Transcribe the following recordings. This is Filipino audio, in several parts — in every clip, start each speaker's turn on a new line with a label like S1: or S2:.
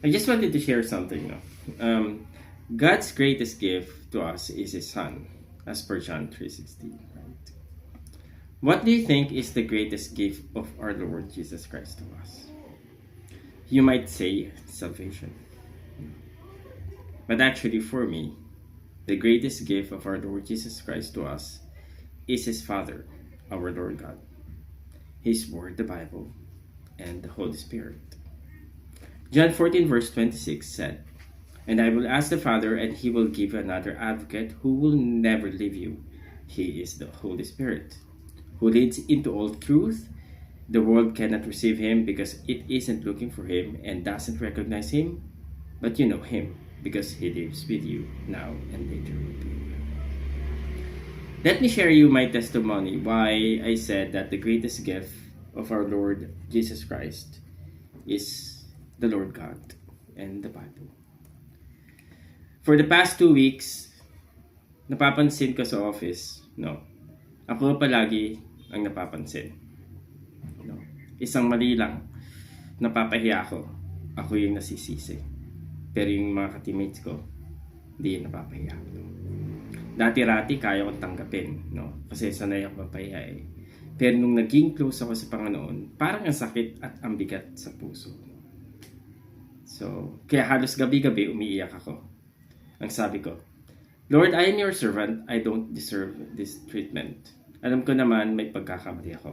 S1: I just wanted to share something. No? God's greatest gift to us is His Son, as per John 3:16. Right? What do you think is the greatest gift of our Lord Jesus Christ to us? You might say salvation. But actually, for me, the greatest gift of our Lord Jesus Christ to us is His Father, our Lord God, His Word, the Bible, and the Holy Spirit. John 14 verse 26 said, "And I will ask the Father, and He will give you another advocate who will never leave you. He is the Holy Spirit, who leads into all truth. The world cannot receive Him because it isn't looking for Him and doesn't recognize Him, but you know Him because He lives with you now and later will be with you." Let me share you my testimony why I said that the greatest gift of our Lord Jesus Christ is the Lord God and the Bible. For the past 2 weeks, napapansin ko sa office, ako palagi ang napapansin. Isang mali lang, napapahiya ako yung nasisisi. Pero yung mga ka-teammates ko, hindi yung napapahiya. Dati-rati kaya kong tanggapin, kasi sanay ako mapahiya eh. Pero nung naging close ako sa Panginoon, parang ang sakit at ang bigat sa puso. So, kaya halos gabi-gabi umiiyak ako. Ang sabi ko, "Lord, I am your servant. I don't deserve this treatment. Alam ko naman may pagkakamali ako.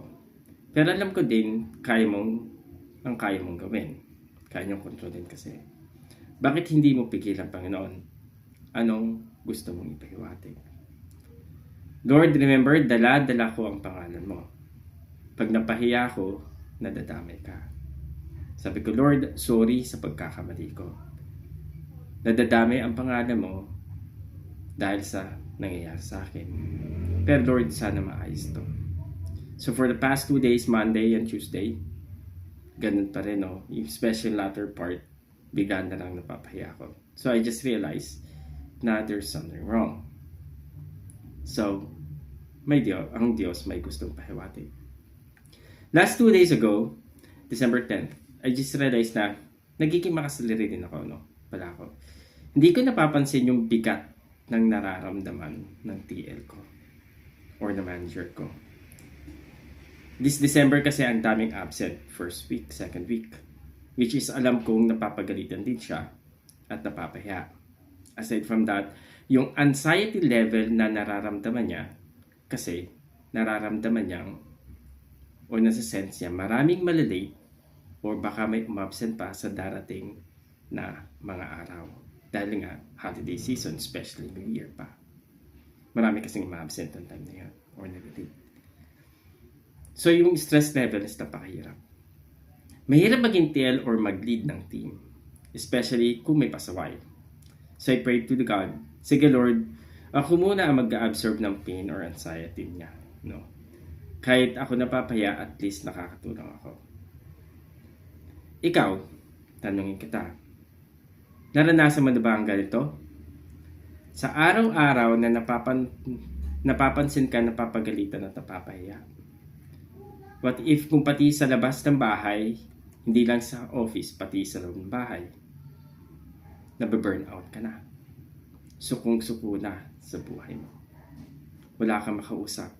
S1: Pero alam ko din, kaya mong gawin. Kaya niyong kontrolin kasi. Bakit hindi mo pigilan, Panginoon? Anong gusto mong ipahiwatig? Lord, remember, dala-dala ko ang pangalan mo. Pag napahiya ako, nadadamay ka. Sabi ko, Lord, sorry sa pagkakamali ko. Nadadamay ang pangalan mo dahil sa nangyayari sa akin. Pero Lord, sana maayos to." So for the past 2 days, Monday and Tuesday, ganun pa rin, yung special latter part, bigla na lang napapahiya ako. So I just realized na there's something wrong. So, ang Diyos may gustong pahiwatig. Last 2 days ago, December 10th, I just realized na nagiging makasaliri din ako, pala ako. Hindi ko napapansin yung bigat ng nararamdaman ng TL ko or ng manager ko. This December kasi ang daming absent, first week, second week, which is alam kong napapagalitan din siya at napapahiya. Aside from that, yung anxiety level na nararamdaman niya kasi nararamdaman niyang o nasa-sense niya maraming malalate or baka may umabsent pa sa darating na mga araw. Dahil nga, holiday season, especially New Year pa. Marami kasing umabsent ang time na yan or nag-late. So, yung stress level is napakahirap. Mahirap maging TL or mag-lead ng team. Especially kung may pasaway. So, I pray to the God, sige Lord, ako muna ang mag-absorb ng pain or anxiety niya. Kahit ako napapahiya, at least nakakatulong ako. Ikaw, tanungin kita, naranasan mo na ba ang ganito? Sa araw-araw na napapansin ka napapagalitan at napapahiya. What if kung pati sa labas ng bahay, hindi lang sa office, pati sa loob ng bahay, nabe-burn out ka na. Sukong-suko na sa buhay mo. Wala kang makausap.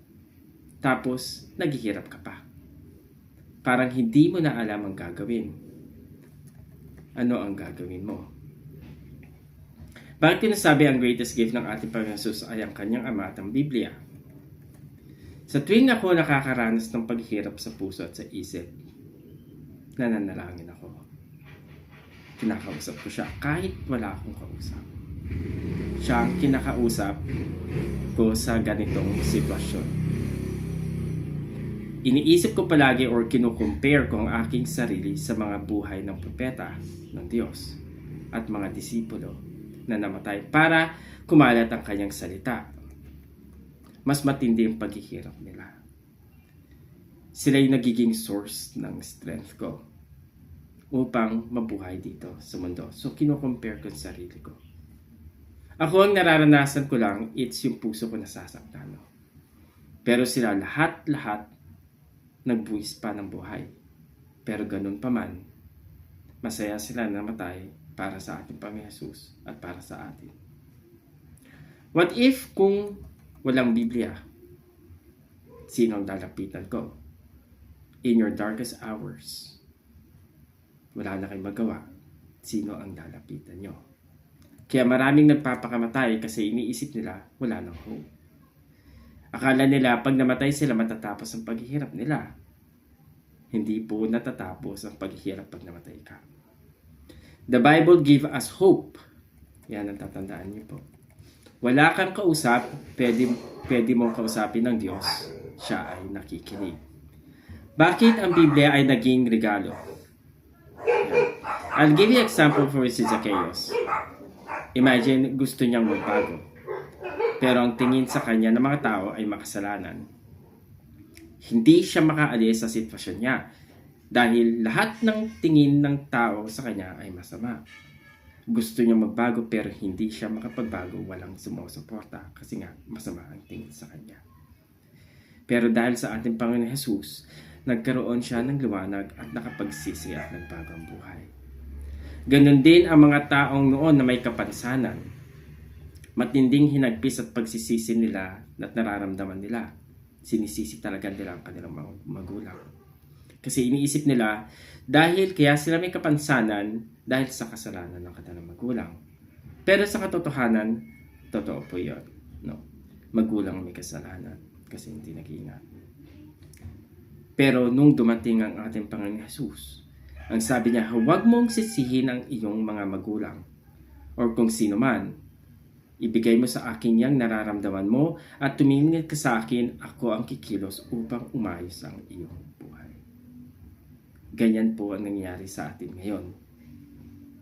S1: Tapos, naghihirap ka pa. Parang hindi mo na alam ang gagawin. Ano ang gagawin mo? Bakit ko nasabi ang greatest gift ng ating Panginoon Jesus ay ang kanyang Ama at ang Biblia? Sa tuwing ako nakakaranas ng paghihirap sa puso at sa isip, nananalangin ako. Kinakausap ko siya kahit wala akong kausap. Siya ang kinakausap ko sa ganitong sitwasyon. Iniisip ko palagi or kinukompare ko ang aking sarili sa mga buhay ng propeta ng Diyos at mga disipulo na namatay para kumalat ang kanyang salita. Mas matindi ang paghihirap nila. Sila'y nagiging source ng strength ko upang mabuhay dito sa mundo. So, kinukompare ko sa sarili ko. Ako ang nararanasan ko lang, it's yung puso ko nasasaktan. Pero sila lahat nagbuwis pa ng buhay. Pero ganun pa man, Masaya sila namatay para sa ating Panginoon Jesus at para sa atin. What if kung walang Biblia? Sino ang lalapitan ko? In your darkest hours, wala na kayong magawa. Sino ang lalapitan nyo? Kaya maraming nagpapakamatay kasi iniisip nila wala nang hope. Akala nila pag namatay sila matatapos ang paghihirap nila. Hindi po natatapos ang paghihirap pag namatay ka. The Bible give us hope. Yan ang tatandaan niyo po. Wala kang kausap, pwede mong kausapin ng Diyos. Siya ay nakikinig. Bakit ang Biblia ay naging regalo? I'll give you example for si Zacchaeus. Imagine, gusto niyang magbago. Pero ang tingin sa kanya ng mga tao ay makasalanan. Hindi siya makaalis sa sitwasyon niya. Dahil lahat ng tingin ng tao sa kanya ay masama. Gusto niya magbago pero hindi siya makapagbago, walang sumusuporta kasi nga masama ang tingin sa kanya. Pero dahil sa ating Panginoon Jesus, nagkaroon siya ng liwanag at nakapagsisi at nagbago ang buhay. Ganon din ang mga taong noon na may kapansanan. Matinding hinagpis at pagsisisi nila at nararamdaman nila. Sinisisi talaga nila ang kanilang magulang. Kasi iniisip nila, dahil kaya sila may kapansanan dahil sa kasalanan ng kanilang magulang. Pero sa katotohanan, totoo po yun. No? Magulang may kasalanan kasi hindi nag-iingat. Pero nung dumating ang ating Panginoon Jesus, ang sabi niya, huwag mong sisihin ang iyong mga magulang or kung sino man. Ibigay mo sa akin yang nararamdaman mo at tumingin ka sa akin, ako ang kikilos upang umayos ang iyong buhay. Ganyan po ang nangyayari sa atin ngayon.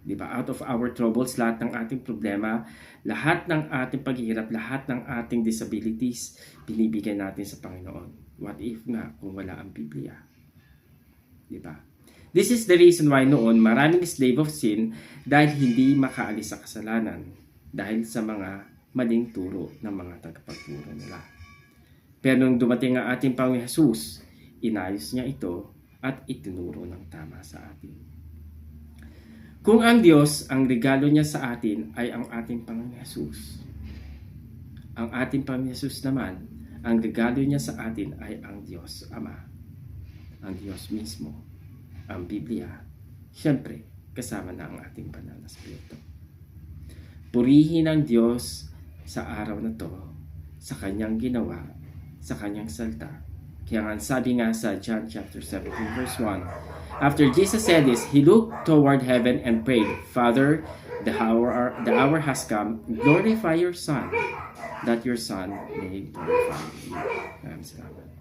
S1: Diba? Out of our troubles, lahat ng ating problema, lahat ng ating paghihirap, lahat ng ating disabilities, binibigay natin sa Panginoon. What if nga kung wala ang Biblia? Diba? This is the reason why noon maraming slave of sin dahil hindi makaalis sa kasalanan dahil sa mga maling turo ng mga tagapagturo nila. Pero nung dumating ang ating Panginoon Jesus, inayos niya ito at itinuro ng tama sa atin. Kung ang Diyos, ang regalo niya sa atin ay ang ating Panginoon Jesus. Ang ating Panginoon Jesus naman, ang regalo niya sa atin ay ang Diyos Ama. Ang Diyos mismo, ang Biblia. Siyempre, kasama na ang ating banal na Espiritu. Purihin ang Diyos sa araw na to, sa kanyang ginawa, sa kanyang salta. Kaya nga sabi nga sa John chapter 17 verse 1, after Jesus said this, he looked toward heaven and prayed, Father, the hour has come, glorify your Son, that your Son may glorify you. Salamat.